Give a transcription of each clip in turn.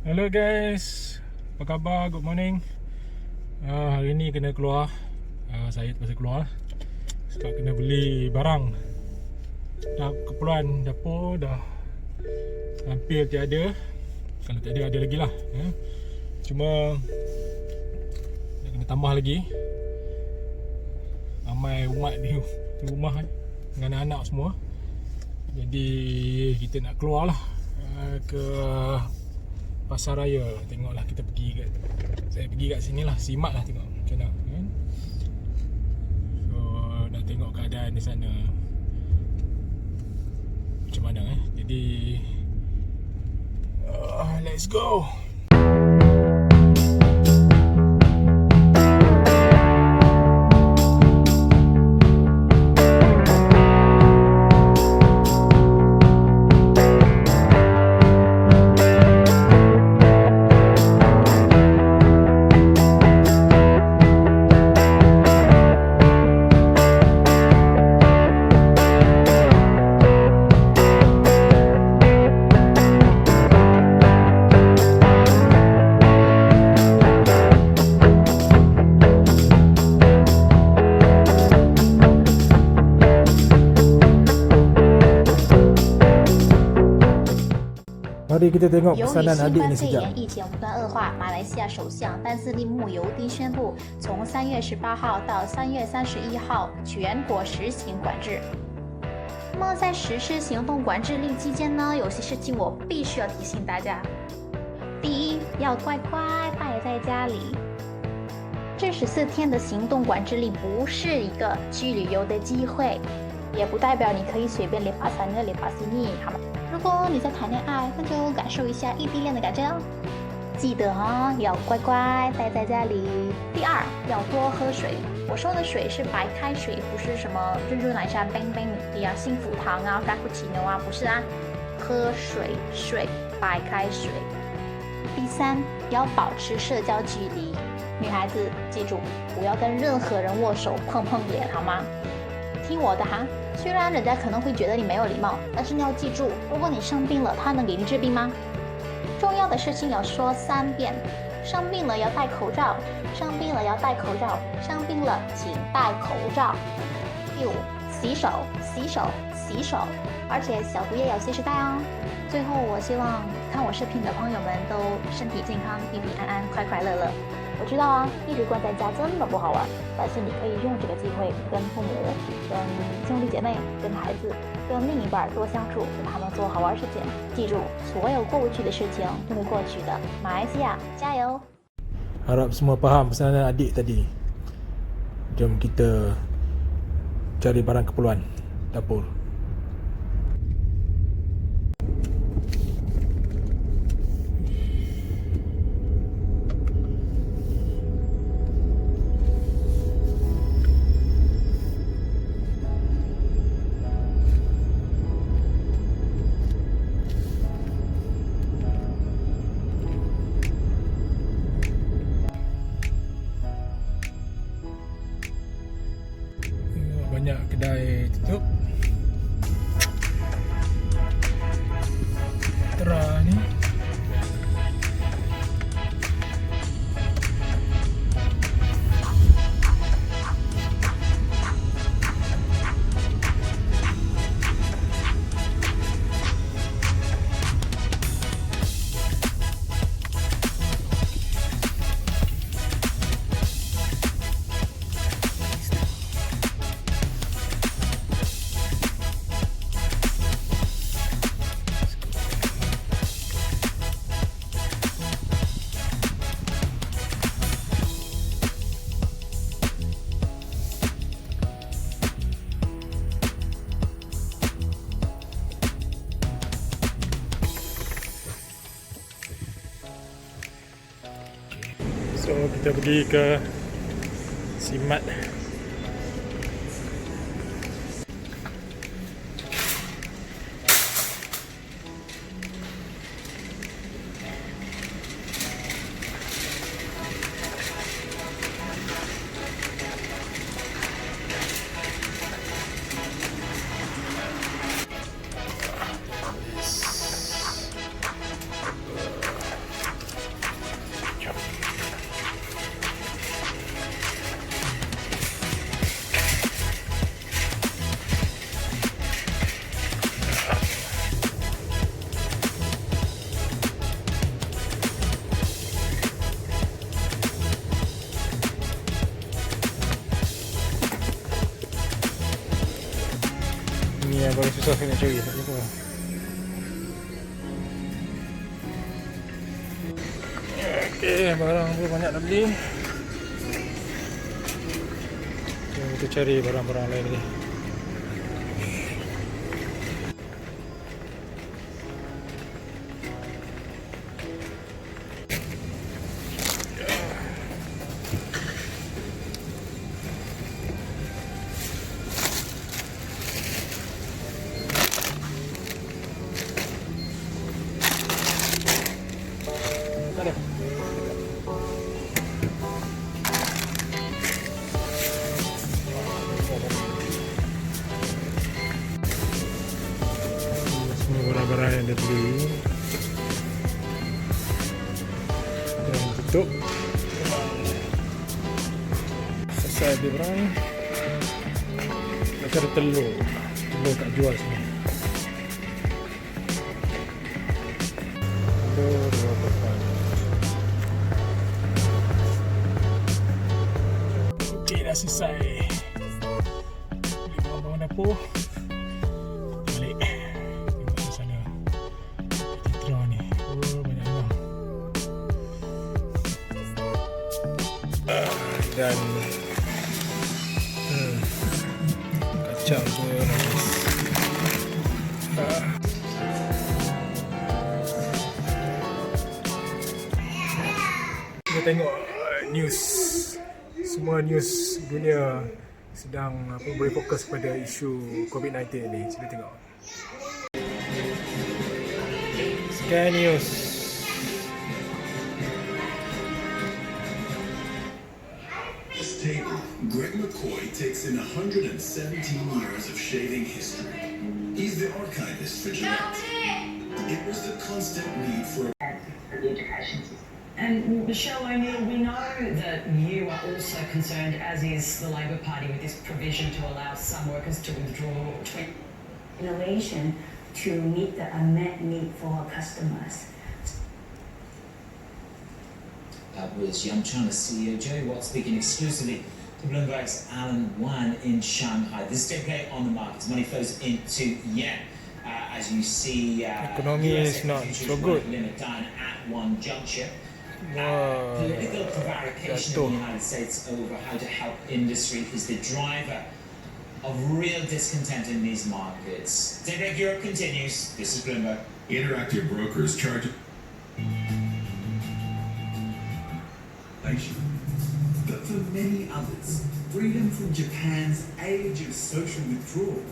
Hello guys, apa khabar? Good morning. Hari ni kena keluar. Saya terpaksa keluar sebab kena beli barang. Dah keperluan dapur dah hampir tiada. Kalau tiada ada lagi lah Cuma nak kena tambah lagi. Ramai umat di rumah dengan anak-anak semua. Jadi kita nak keluar lah ke pasar raya. Tengoklah kita pergi kat, saya pergi kat sini lah, simak lah tengok macam mana kan? So nak tengok keadaan di sana macam mana Jadi let's go. Mari kita tengok 由于 pesanan 新 adik 冠 ni 肺 sekejap. 炎疫情不断恶化，马来西亚首相丹斯利慕尤丁宣布，从3月18号到3月31号全国实行管制。那么在实施行动管制令期间呢，有些事情我必须要提醒大家。第一，要乖乖待在家里。这14天的行动管制令不是一个去旅游的机会，也不代表你可以随便lepas sana lepas sini，好吗？如果你在谈恋爱，那就感受一下异地恋的感觉哦。记得要乖乖待在家里。第二，要多喝水。我说的水是白开水，不是什么珍珠奶茶、冰冰米啊、幸福糖啊、卡布奇诺啊，不是啊。喝水，白开水。第三，要保持社交距离。女孩子记住，不要跟任何人握手、碰脸，好吗？听我的哈。虽然人家可能会觉得你没有礼貌，但是你要记住，如果你生病了，他能给你治病吗？重要的事情要说3遍。生病了要戴口罩，生病了要戴口罩，生病了请戴口罩。第5，洗手，而且小毒液要随时带哦。最后，我希望看我视频的朋友们都身体健康，平平安安，快快乐乐。我知道一直关在家真的不好玩，但是你可以用这个机会跟父母、跟兄弟姐妹、跟孩子、跟另一半多相处，跟他们做好玩事情。记住，所有过不去的事情都会过去的。马来西亚，加油！ Harap semua faham pesanan adik tadi. Jom kita cari barang keperluan dapur. Banyak kedai tutup. Terah ni so kita pergi ke Simat. Susah nak cari, tak jumpa. Okay, barang tu banyak nak beli. Kita cari barang-barang lain lagi. Barang-barang yang dia beli dan tutup. Selesai beli barang. Kita cari telur tak jual sini. Telur 2 pekan. Okey, dah selesai beli barang-barang dapur. Balik tengok sana Citra ni. Oh, banyak orang. Dan kacang tu nangis. Kita tengok news. Semua news dunia sedang beri fokus pada isu COVID-19 ni. Cuba tengok. Scan news. Greg McCoy takes in 117 years of shaving history. He's the archivist for Gillette. It was the constant need for the education system. And Michelle O'Neill, we know that you are also concerned, as is the Labor Party, with this provision to allow some workers to withdraw innovation to meet the unmet need for our customers. That was Young China's CEO Jerry Watt speaking exclusively to Bloomberg's Alan Wan in Shanghai. This is play on the markets. Money flows into yen. As you see, economy is not so good. Limit down at one juncture. Political prevarication in the United States over how to help industry is the driver of real discontent in these markets. Daybreak Europe continues. This is Bloomberg. Interactive brokers charge. But for many others, freedom from Japan's age of social withdrawal,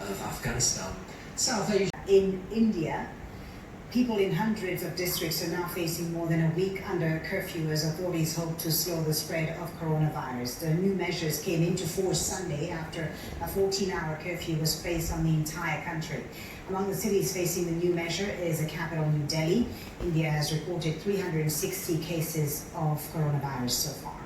Of Afghanistan, South Asia. In India, people in hundreds of districts are now facing more than a week under curfew as authorities hope to slow the spread of coronavirus. The new measures came into force Sunday after a 14-hour curfew was placed on the entire country. Among the cities facing the new measure is the capital, New Delhi. India has reported 360 cases of coronavirus so far.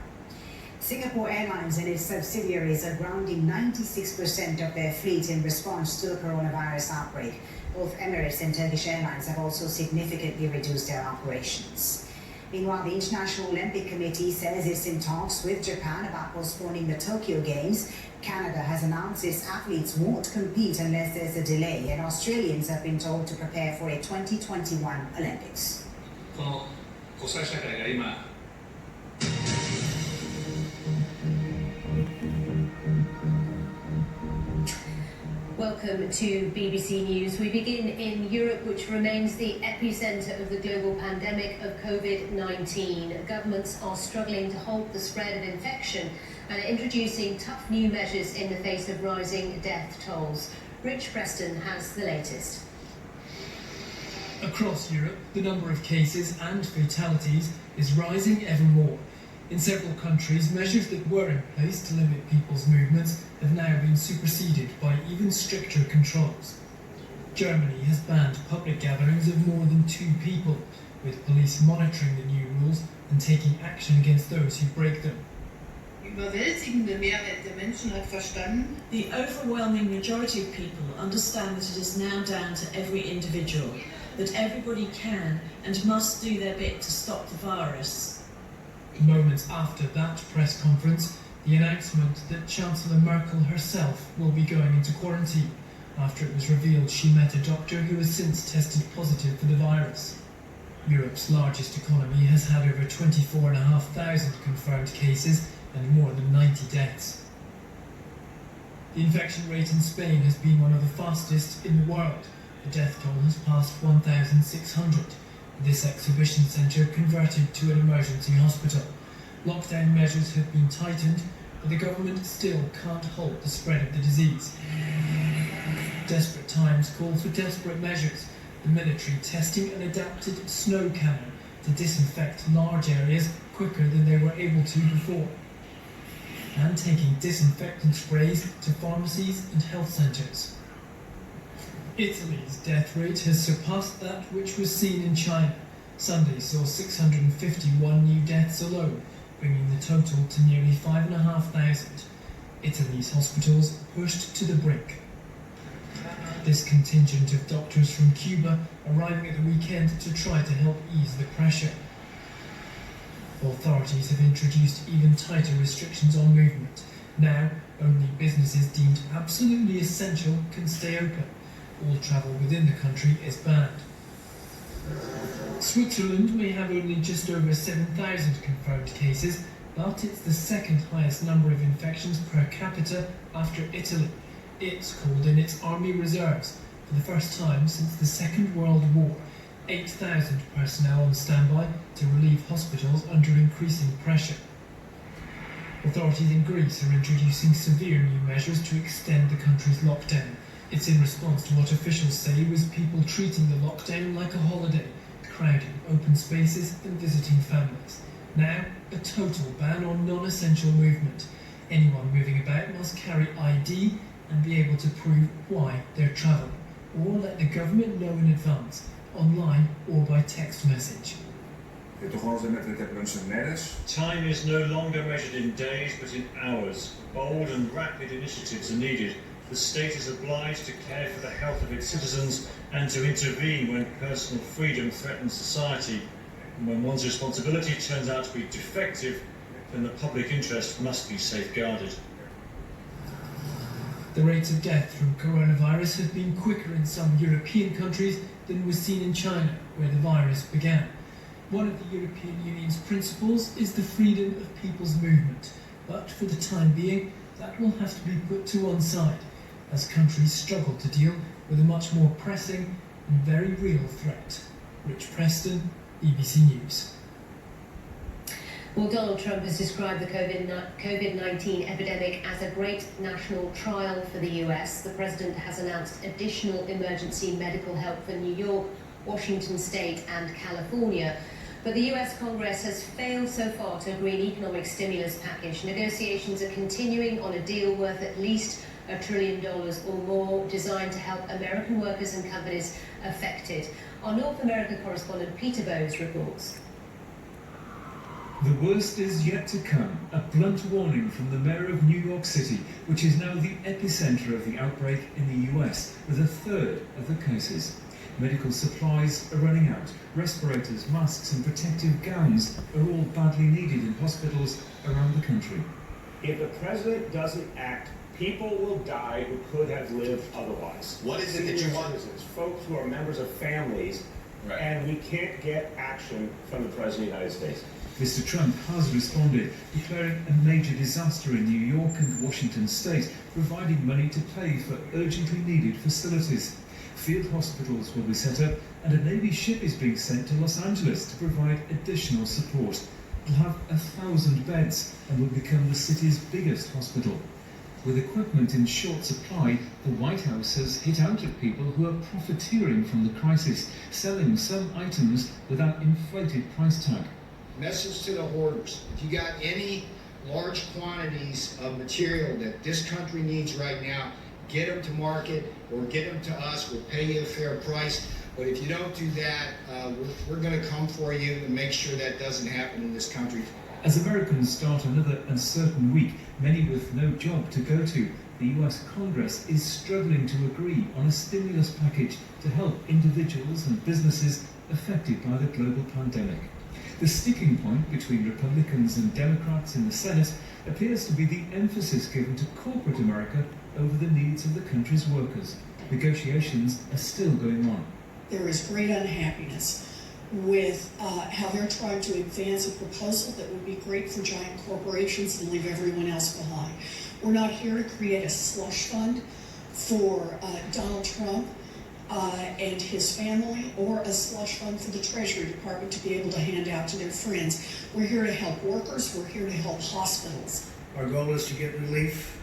Singapore Airlines and its subsidiaries are grounding 96% of their fleet in response to the coronavirus outbreak. Both Emirates and Turkish Airlines have also significantly reduced their operations. Meanwhile, the International Olympic Committee says it's in talks with Japan about postponing the Tokyo Games. Canada has announced its athletes won't compete unless there's a delay, and Australians have been told to prepare for a 2021 Olympics. Welcome to BBC News. We begin in Europe, which remains the epicenter of the global pandemic of COVID-19. Governments are struggling to halt the spread of infection and are introducing tough new measures in the face of rising death tolls. Rich Preston has the latest. Across Europe, the number of cases and fatalities is rising ever more. In several countries, measures that were in place to limit people's movements have now been superseded by even stricter controls. Germany has banned public gatherings of more than 2 people, with police monitoring the new rules and taking action against those who break them. Überwältigende Mehrheit der Menschen hat verstanden. The overwhelming majority of people understand that it is now down to every individual, that everybody can and must do their bit to stop the virus. Moments after that press conference, the announcement that Chancellor Merkel herself will be going into quarantine after it was revealed she met a doctor who has since tested positive for the virus. Europe's largest economy has had over 24,500 confirmed cases and more than 90 deaths. The infection rate in Spain has been one of the fastest in the world. The death toll has passed 1,600. This exhibition centre converted to an emergency hospital. Lockdown measures have been tightened, but the government still can't halt the spread of the disease. Desperate times call for desperate measures. The military testing an adapted snow cannon to disinfect large areas quicker than they were able to before, and taking disinfectant sprays to pharmacies and health centres. Italy's death rate has surpassed that which was seen in China. Sunday saw 651 new deaths alone, bringing the total to nearly 5,500. Italy's hospitals pushed to the brink. This contingent of doctors from Cuba arriving at the weekend to try to help ease the pressure. Authorities have introduced even tighter restrictions on movement. Now, only businesses deemed absolutely essential can stay open. All travel within the country is banned. Switzerland may have only just over 7,000 confirmed cases, but it's the second highest number of infections per capita after Italy. It's called in its army reserves for the first time since the Second World War. 8,000 personnel on standby to relieve hospitals under increasing pressure. Authorities in Greece are introducing severe new measures to extend the country's lockdown. It's in response to what officials say was people treating the lockdown like a holiday, crowding open spaces and visiting families. Now, a total ban on non-essential movement. Anyone moving about must carry ID and be able to prove why they're travelling, or let the government know in advance, online or by text message. Time is no longer measured in days but in hours. Bold and rapid initiatives are needed. The state is obliged to care for the health of its citizens and to intervene when personal freedom threatens society. And when one's responsibility turns out to be defective, then the public interest must be safeguarded. The rates of death from coronavirus have been quicker in some European countries than was seen in China, where the virus began. One of the European Union's principles is the freedom of people's movement, but for the time being, that will have to be put to one side, as countries struggle to deal with a much more pressing and very real threat. Rich Preston, BBC News. Well, Donald Trump has described the COVID-19 epidemic as a great national trial for the US. The president has announced additional emergency medical help for New York, Washington State and California. But the US Congress has failed so far to agree an economic stimulus package. Negotiations are continuing on a deal worth at least $1 trillion or more, designed to help American workers and companies affected. Our North America correspondent Peter Bowes reports. The worst is yet to come. A blunt warning from the mayor of New York City, which is now the epicenter of the outbreak in the US, with a third of the cases. Medical supplies are running out. Respirators, masks and protective gowns are all badly needed in hospitals around the country. If the president doesn't act, people will die who could have lived otherwise. What is it that you want? Citizens, folks who are members of families, right. And we can't get action from the president of the United States. Mr. Trump has responded, declaring a major disaster in New York and Washington State, providing money to pay for urgently needed facilities. Field hospitals will be set up, and a Navy ship is being sent to Los Angeles to provide additional support. It'll have 1,000 beds and will become the city's biggest hospital. With equipment in short supply, the White House has hit out at people who are profiteering from the crisis, selling some items with that inflated price tag. Message to the hoarders: if you got any large quantities of material that this country needs right now, get them to market or get them to us. We'll pay you a fair price. But if you don't do that, we're going to come for you and make sure that doesn't happen in this country. As Americans start another uncertain week, many with no job to go to, the US Congress is struggling to agree on a stimulus package to help individuals and businesses affected by the global pandemic. The sticking point between Republicans and Democrats in the Senate appears to be the emphasis given to corporate America over the needs of the country's workers. Negotiations are still going on. There is great unhappiness with how they're trying to advance a proposal that would be great for giant corporations and leave everyone else behind. We're not here to create a slush fund for Donald Trump and his family, or a slush fund for the Treasury Department to be able to hand out to their friends. We're here to help workers. We're here to help hospitals. Our goal is to get relief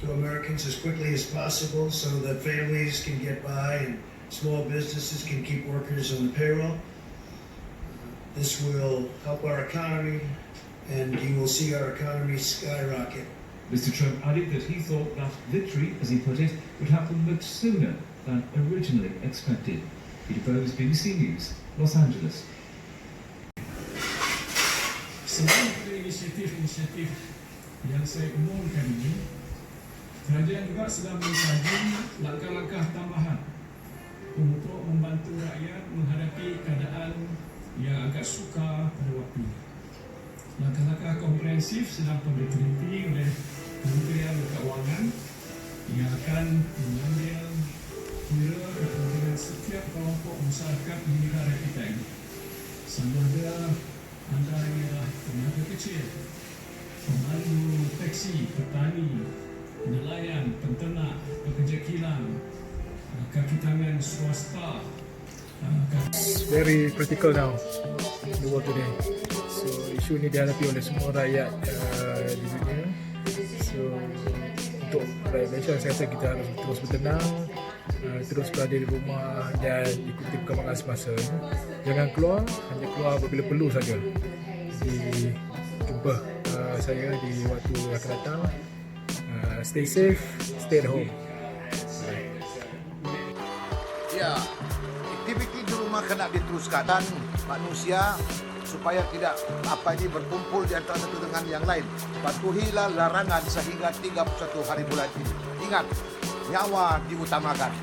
to Americans as quickly as possible so that families can get by and small businesses can keep workers on the payroll. This will help our economy, and you will see our economy skyrocket. Mr. Trump added that he thought that victory, as he put it, would happen much sooner than originally expected. Peter Bowes, BBC News, Los Angeles. Selain inisiatif-inisiatif yang saya umumkan ini, kerajaan juga sedang mengkaji langkah-langkah tambahan untuk membantu rakyat menghadapi keadaan yang agak sukar pada waktu ini. Langkah-langkah komprehensif sedang diteliti oleh Kementerian Keuangan yang akan mengambil kira kepentingan setiap kelompok masyarakat di negara kita ini. Sama ada anda ialah peniaga kecil, pemandu teksi, petani, nelayan, penternak, pekerja kilang, kaki tangan swasta. It's very critical now in the world today. So isu ni dihadapi oleh semua rakyat di dunia. So untuk rakyat Malaysia, saya rasa kita harus terus bertenang, terus berada di rumah dan ikuti perkembangan semasa. Jangan keluar, hanya keluar apabila perlu saja. Jadi jumpa saya di waktu akan datang. Stay safe, stay at home. Ya, aktiviti di rumah kena diteruskan dan manusia supaya tidak berkumpul di antara satu dengan yang lain. Patuhilah larangan sehingga 31 hari bulan ini. Ingat, nyawa diutamakan.